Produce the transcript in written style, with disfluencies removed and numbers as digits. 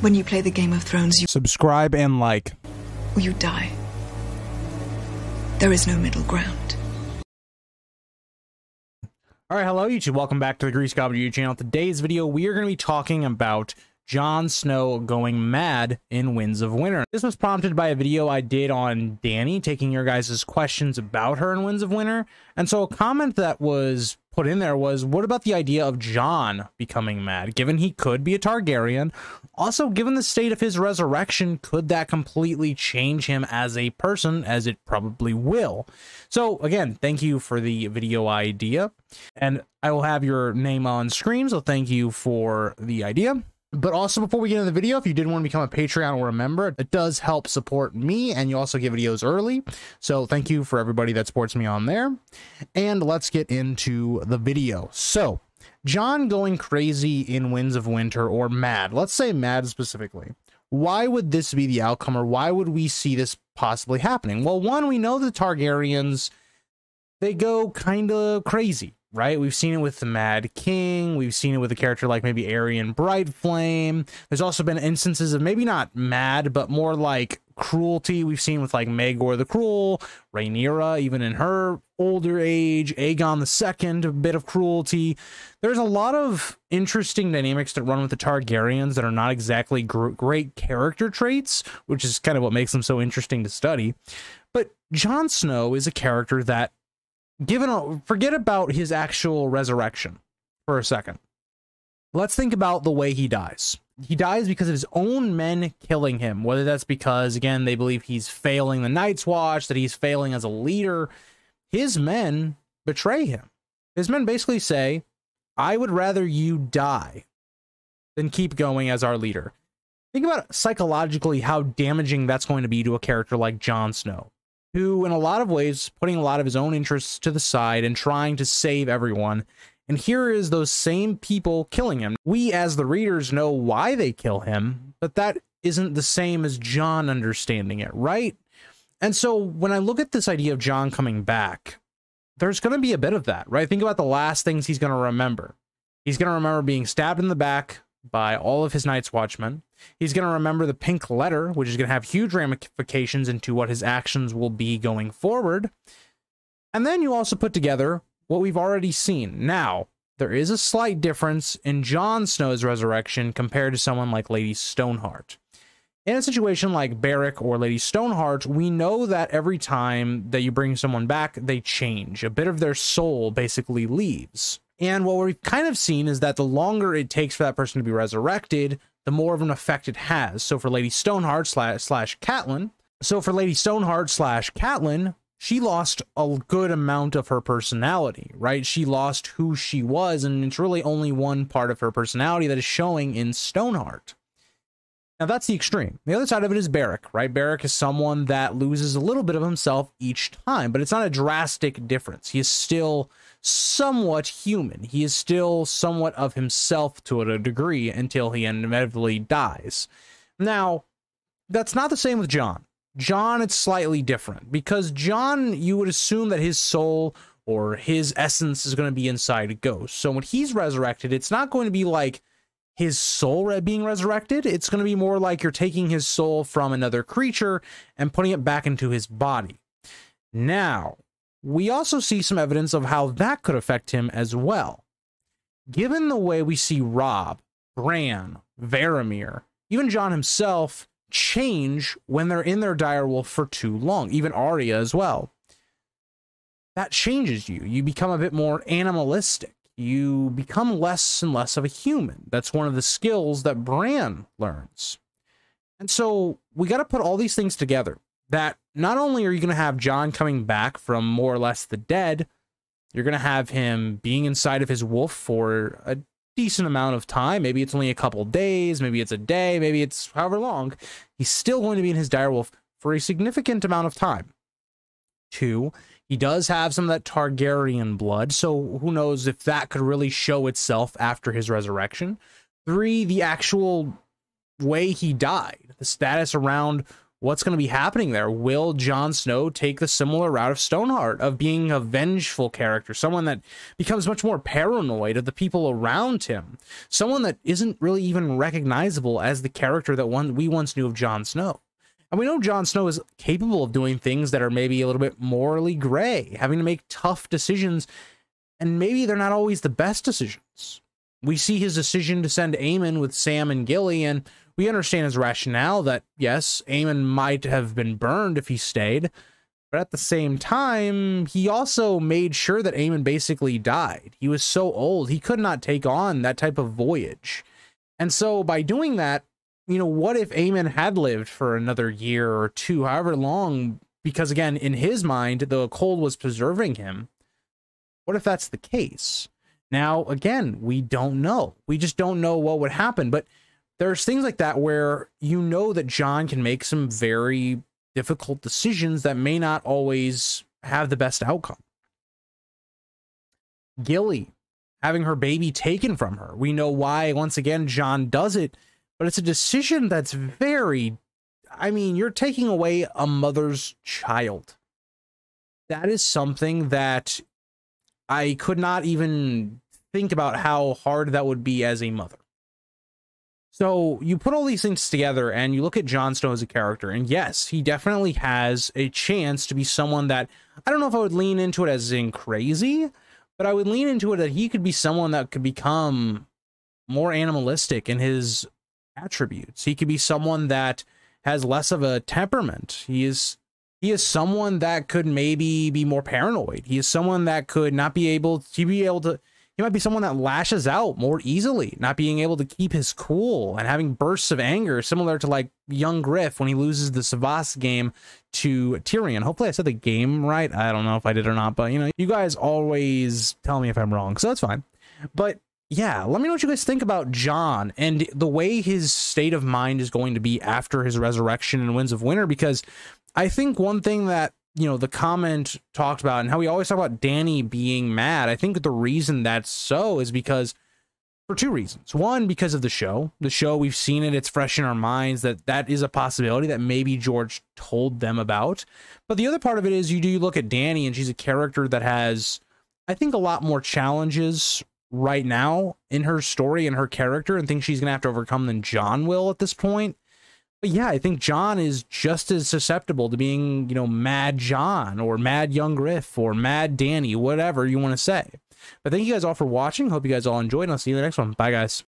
When you play the Game of Thrones, you subscribe and like, or you die. There is no middle ground. All right, hello YouTube. Welcome back to the Grease Goblin YouTube channel. Today's video, we are going to be talking about Jon Snow going mad in Winds of Winter. This was prompted by a video I did on Dany, taking your guys' questions about her in Winds of Winter. And so a comment that was put in there was, what about the idea of Jon becoming mad, given he could be a Targaryen? Also, given the state of his resurrection, could that completely change him as a person, as it probably will? So again, thank you for the video idea, and I will have your name on screen, so thank you for the idea. But also, before we get into the video, if you did want to become a Patreon or a member, it does help support me, and you also get videos early. So thank you for everybody that supports me on there. And let's get into the video. So, Jon going crazy in Winds of Winter, or mad. Let's say mad specifically. Why would this be the outcome, or why would we see this possibly happening? Well, one, we know the Targaryens, they go kind of crazy, right? We've seen it with the Mad King. We've seen it with a character like maybe Aerion Brightflame. There's also been instances of maybe not mad, but more like cruelty. We've seen with like Maegor the Cruel, Rhaenyra, even in her older age, Aegon II, a bit of cruelty. There's a lot of interesting dynamics that run with the Targaryens that are not exactly great character traits, which is kind of what makes them so interesting to study. But Jon Snow is a character that, forget about his actual resurrection for a second. Let's think about the way he dies. He dies because of his own men killing him, whether that's because, again, they believe he's failing the Night's Watch, that he's failing as a leader. His men betray him. His men basically say, I would rather you die than keep going as our leader. Think about psychologically how damaging that's going to be to a character like Jon Snow, who in a lot of ways putting a lot of his own interests to the side and trying to save everyone. And here is those same people killing him. We as the readers know why they kill him, but that isn't the same as Jon understanding it, right? And so when I look at this idea of Jon coming back, there's going to be a bit of that, right? Think about the last things he's going to remember. He's going to remember being stabbed in the back by all of his Night's Watchmen. He's going to remember the pink letter, which is going to have huge ramifications into what his actions will be going forward. And then you also put together what we've already seen. Now, there is a slight difference in Jon Snow's resurrection compared to someone like Lady Stoneheart. In a situation like Beric or Lady Stoneheart, we know that every time that you bring someone back, they change. A bit of their soul basically leaves. And what we've kind of seen is that the longer it takes for that person to be resurrected, the more of an effect it has. So for Lady Stoneheart slash Catelyn, she lost a good amount of her personality, right? She lost who she was, and it's really only one part of her personality that is showing in Stoneheart. Now that's the extreme. The other side of it is Beric, right? Beric is someone that loses a little bit of himself each time, but it's not a drastic difference. He is still somewhat human. He is still somewhat of himself to a degree until he inevitably dies. Now, that's not the same with Jon. Jon, it's slightly different, because Jon, you would assume that his soul or his essence is going to be inside a ghost. So when he's resurrected, it's not going to be like his soul being resurrected. It's going to be more like you're taking his soul from another creature and putting it back into his body. Now, we also see some evidence of how that could affect him as well. Given the way we see Robb, Bran, Varamir, even Jon himself change when they're in their direwolf for too long, even Arya as well, that changes you. You become a bit more animalistic. You become less and less of a human. That's one of the skills that Bran learns. And so we got to put all these things together, that not only are you going to have Jon coming back from more or less the dead, you're going to have him being inside of his wolf for a decent amount of time. Maybe it's only a couple days, maybe it's a day, maybe it's however long. He's still going to be in his direwolf for a significant amount of time. 2, he does have some of that Targaryen blood, so who knows if that could really show itself after his resurrection. 3, the actual way he died, the status around what's going to be happening there? Will Jon Snow take the similar route of Stoneheart, of being a vengeful character, someone that becomes much more paranoid of the people around him, someone that isn't really even recognizable as the character that we once knew of Jon Snow? And we know Jon Snow is capable of doing things that are maybe a little bit morally gray, having to make tough decisions, and maybe they're not always the best decisions. We see his decision to send Aemon with Sam and Gilly, and we understand his rationale that, yes, Aemon might have been burned if he stayed, but at the same time, he also made sure that Aemon basically died. He was so old, he could not take on that type of voyage. And so by doing that, you know, what if Aemon had lived for another year or two, however long, because again, in his mind, the cold was preserving him. What if that's the case? Now, again, we don't know. We just don't know what would happen, but there's things like that where you know that Jon can make some very difficult decisions that may not always have the best outcome. Gilly having her baby taken from her. We know why, once again, Jon does it, but it's a decision that's very, I mean, you're taking away a mother's child. That is something that I could not even think about how hard that would be as a mother. So you put all these things together and you look at Jon Snow as a character, and yes, he definitely has a chance to be someone that, I don't know if I would lean into it as in crazy, but I would lean into it that he could be someone that could become more animalistic in his attributes. He could be someone that has less of a temperament. He is someone that could maybe be more paranoid. He is someone that could not be able to he might be someone that lashes out more easily, not being able to keep his cool and having bursts of anger, similar to like young Griff when he loses the Savas game to Tyrion. Hopefully I said the game right. I don't know if I did or not, but you know, you guys always tell me if I'm wrong, so that's fine. But yeah, let me know what you guys think about Jon and the way his state of mind is going to be after his resurrection in Winds of Winter, because I think one thing that, you know, the comment talked about and how we always talk about Dany being mad, I think the reason that's so is because for two reasons. One, because of the show, we've seen it, it's fresh in our minds that is a possibility that maybe George told them about. But the other part of it is you look at Dany and she's a character that has, I think, a lot more challenges right now in her story and her character and things she's gonna have to overcome than Jon will at this point. But yeah, I think Jon is just as susceptible to being, you know, mad Jon or mad young Griff or mad Dany, whatever you want to say. But thank you guys all for watching. Hope you guys all enjoyed, and I'll see you in the next one. Bye, guys.